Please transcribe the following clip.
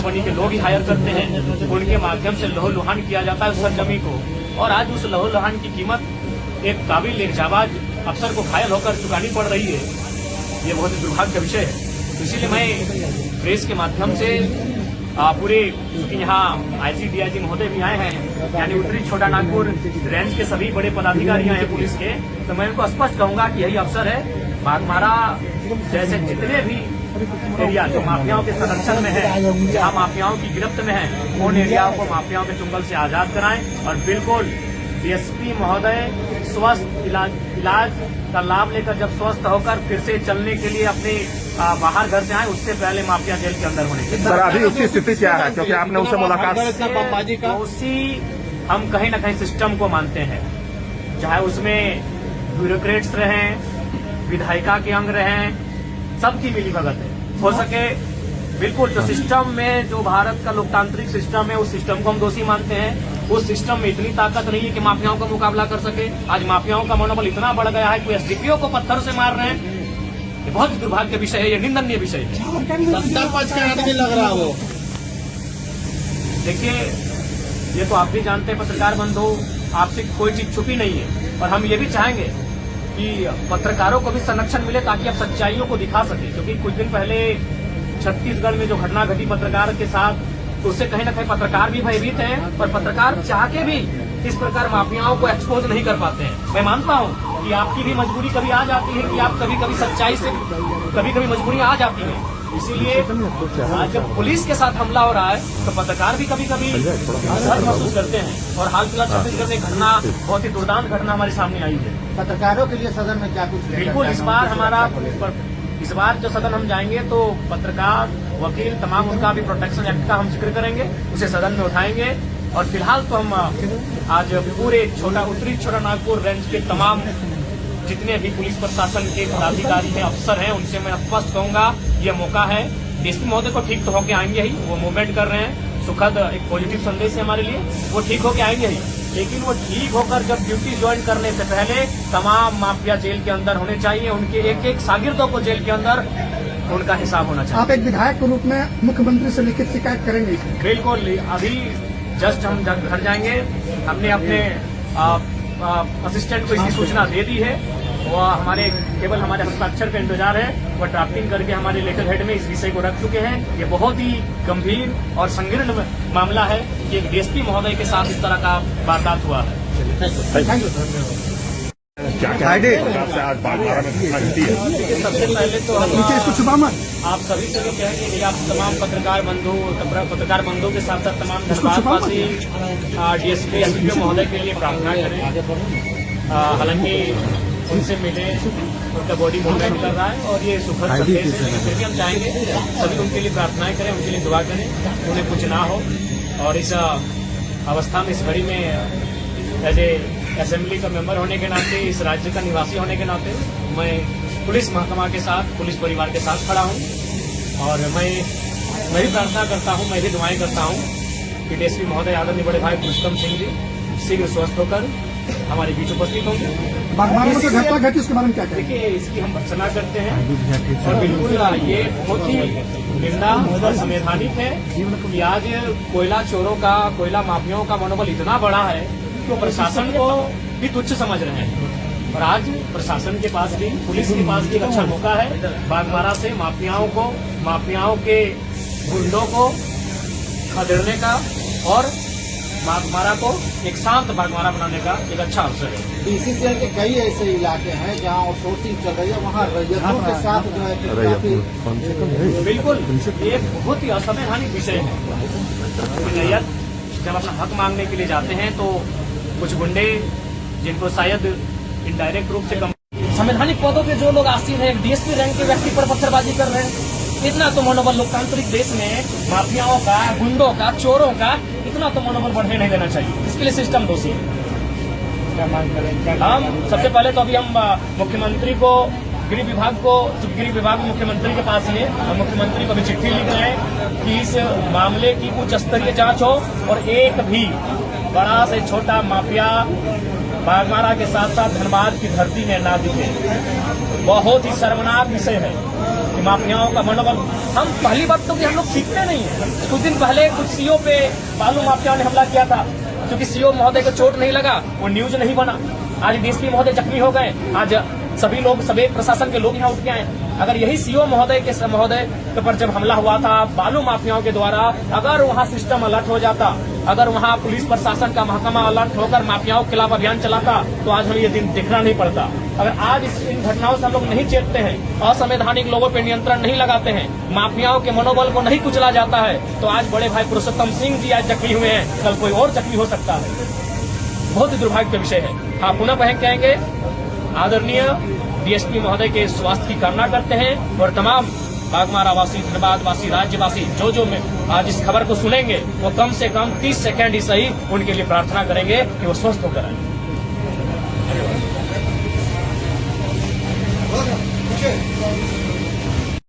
Company के लोग ही higher करते हैं, उनके माध्यम से लहू-लुहान किया जाता है उस सरजमी को। और आज उस लहू-लुहान की कीमत एक काबिल एक जाबाज अफसर को घायल होकर चुकानी पड़ रही है। ये बहुत ही दुर्भाग्य का विषय है। इसीलिए मैं प्रेस के माध्यम से पूरे यहाँ आईजी डीआईजी महोदय भी आए हैं, यानी उत्तरी छोटा नागपुर रेंज के सभी बड़े पदाधिकारी हैं पुलिस के, तो मैं उनको स्पष्ट कहूंगा कि यही अफसर है। बागमारा जैसे जितने भी एरिया जो माफियाओं के संरक्षण में है, जहाँ माफियाओं की गिरफ्त में है, उन एरियाओं को माफियाओं के चुंगल से आजाद कराएं। और बिल्कुल डीएसपी महोदय स्वस्थ इलाज का लाभ लेकर जब स्वस्थ होकर फिर से चलने के लिए अपने बाहर घर से आए, उससे पहले माफिया जेल के अंदर होने चाहिए। सर अभी उसकी स्थिति क्या है, क्योंकि आपने उससे मुलाकात उसी हम कहीं न कहीं सिस्टम को मानते हैं, चाहे उसमें ब्यूरोक्रेट्स रहें, विधायिका के अंग रहें, सबकी मिली भगत है। हो सके बिल्कुल जो सिस्टम में जो भारत का लोकतांत्रिक सिस्टम है, उस सिस्टम को हम दोषी मानते हैं। उस सिस्टम में इतनी ताकत नहीं है कि माफियाओं का मुकाबला कर सके। आज माफियाओं का मनोबल इतना बढ़ गया है कि एसडीपीओ को पत्थर से मार रहे हैं। ये बहुत दुर्भाग्य विषय है, ये निंदनीय विषय है। सत्ता पक्ष का आदमी लग रहा हो। देखिए, ये तो आप भी जानते हैं पत्रकार बंधु, आपसे कोई चीज छुपी नहीं है। और हम ये भी चाहेंगे कि पत्रकारों को भी संरक्षण मिले ताकि आप सच्चाइयों को दिखा सके। क्योंकि कुछ दिन पहले छत्तीसगढ़ में जो घटना घटी पत्रकार के साथ, तो उससे कहीं न कहीं पत्रकार भी भयभीत हैं और पत्रकार चाह के भी इस प्रकार माफियाओं को एक्सपोज नहीं कर पाते हैं। मैं मानता हूं कि आपकी भी मजबूरी कभी आ जाती है कि आप कभी कभी सच्चाई से कभी मूर्खता आ जाती है। इसीलिए आज जब पुलिस के साथ हमला हो रहा है तो पत्रकार भी कभी कभी असर महसूस करते हैं। और हाल फिलहाल छत्तीसगढ़ में घटना बहुत ही दुर्दांत घटना हमारे सामने आई है। पत्रकारों के लिए सदन में क्या कुछ बिल्कुल इस बार जो सदन हम जाएंगे तो पत्रकार, वकील, तमाम उनका भी प्रोटेक्शन एक्ट का हम जिक्र करेंगे, उसे सदन में उठाएंगे। और फिलहाल तो हम आज पूरे उत्तरी छोटा नागपुर रेंज के तमाम जितने भी पुलिस प्रशासन के पदाधिकारी हैं, अफसर हैं, उनसे मैं स्पष्ट कहूंगा ये मौका है। डीएसपी महोदय को ठीक तो होके आएंगे ही, वो मूवमेंट कर रहे हैं, सुखद एक पॉजिटिव संदेश है हमारे लिए, वो ठीक होके आएंगे ही। लेकिन वो ठीक होकर जब ड्यूटी ज्वाइन करने से पहले तमाम माफिया जेल के अंदर होने चाहिए। उनके एक एक शागिर्दों को जेल के अंदर उनका हिसाब होना चाहिए। आप एक विधायक के रूप में मुख्यमंत्री से लिखित शिकायत करेंगे? बिल्कुल, अभी जस्ट हम घर जाएंगे, हमने अपने असिस्टेंट को इसकी सूचना दे दी है। वो केवल हमारे हस्ताक्षर का इंतजार है। वो ड्राफ्टिंग करके हमारे लेटर हेड में इस विषय को रख चुके हैं। ये बहुत ही गंभीर और संगीर्ण मामला है कि एक डीएसपी महोदय के साथ इस तरह का वारदात हुआ है। Thank you sir. आज बागमारा में सबसे पहले तो आप सभी से भी कहेंगे कि आप तमाम पत्रकार बंधु के साथ साथ तमाम धनबादवासी डीएसपी एसडीपीओ महोदय के लिए प्रार्थना करें। हालांकि उनसे मिले, उनका बॉडी मूवमेंट कर रहा है और ये सुखद संदेश है। फिर भी हम चाहेंगे सभी उनके लिए प्रार्थनाएं करें, उनके लिए दुआ करें, उन्हें कुछ ना हो। और इस अवस्था में, इस घड़ी में एज ए असेंबली का मेंबर होने के नाते, इस राज्य का निवासी होने के नाते मैं पुलिस महकमा के साथ, पुलिस परिवार के साथ खड़ा हूं। और मैं भी प्रार्थना करता हूं, मैं भी दुआएं करता हूं कि डीएसपी महोदय आदरणीय बड़े भाई पुरुषोत्तम सिंह जी शीघ्र स्वस्थ होकर हमारे बीच उपस्थित होंगे। इसके बारे में क्या देखिए, इसकी हम भर्त्सना करते हैं और बिल्कुल ये बहुत ही निंदा और संवैधानिक है कि आज कोयला चोरों का, कोयला माफियाओं का मनोबल इतना बड़ा है तो प्रशासन को भी तुच्छ समझ रहे हैं। और आज प्रशासन के पास भी, पुलिस के पास भी एक अच्छा मौका है बागमारा से माफियाओं के गुंडों को खदेड़ने का और बागमारा को एक शांत बागमारा बनाने का एक अच्छा अवसर है। बीसीसीएल के कई ऐसे इलाके हैं जहां आउटसोर्सिंग चल रही है, वहां रैयतों के साथ जो है बिल्कुल ये बहुत ही असंवैधानिक विषय है। रैयत जब अपना हक मांगने के लिए जाते हैं तो कुछ गुंडे, जिनको शायद इनडायरेक्ट रूप से संवैधानिक पदों पे जो लोग आसीन है, डीएसपी रैंक के व्यक्ति पर पत्थरबाजी कर रहे हैं। इतना तो मनोबल लोकतांत्रिक देश में माफियाओं का, गुंडों का, चोरों का इतना तो मनोबल बढ़ने नहीं देना चाहिए। इसके लिए सिस्टम दोषी है। हम सबसे पहले तो अभी हम मुख्यमंत्री को, गृह विभाग मुख्यमंत्री के पास है, हम मुख्यमंत्री को भी चिट्ठी लिख रहे हैं कि इस मामले की उच्च स्तरीय जांच हो और एक भी बड़ा से छोटा माफिया बागमारा के साथ साथ धनबाद की धरती में ना दिखे। बहुत ही शर्मनाक विषय है कि माफियाओं का मनोबल। हम पहली बात तो कि हम लोग सीखते नहीं है। कुछ दिन पहले कुछ सीओ पे बालू माफियाओं ने हमला किया था, क्योंकि सीओ महोदय को चोट नहीं लगा, वो न्यूज नहीं बना। आज डीएसपी महोदय जख्मी हो गए, आज सभी लोग, सभी प्रशासन के लोग यहाँ उठ के आए। अगर यही सीओ महोदय के पर जब हमला हुआ था बालू माफियाओं के द्वारा, अगर वहाँ सिस्टम अलर्ट हो जाता, अगर वहाँ पुलिस प्रशासन का महकमा अलर्ट होकर माफियाओं के खिलाफ अभियान चलाता, तो आज हमें ये दिन देखना नहीं पड़ता। अगर आज इन घटनाओं से हम लोग नहीं चेतते हैं, असंवैधानिक लोगों पर नियंत्रण नहीं लगाते हैं, माफियाओं के मनोबल को नहीं कुचला जाता है, तो आज बड़े भाई पुरुषोत्तम सिंह जी आज जख्मी हुए हैं, कल कोई और जख्मी हो सकता है। बहुत ही दुर्भाग्य का विषय है। हाँ, पुनः कहेंगे आदरणीय डीएसपी महोदय के स्वास्थ्य की कामना करते हैं और तमाम बागमारा वासी, धनबाद वासी, राज्यवासी जो में आज इस खबर को सुनेंगे, वो कम से कम 30 सेकंड ही सही उनके लिए प्रार्थना करेंगे कि वो स्वस्थ होकर आए। धन्यवाद।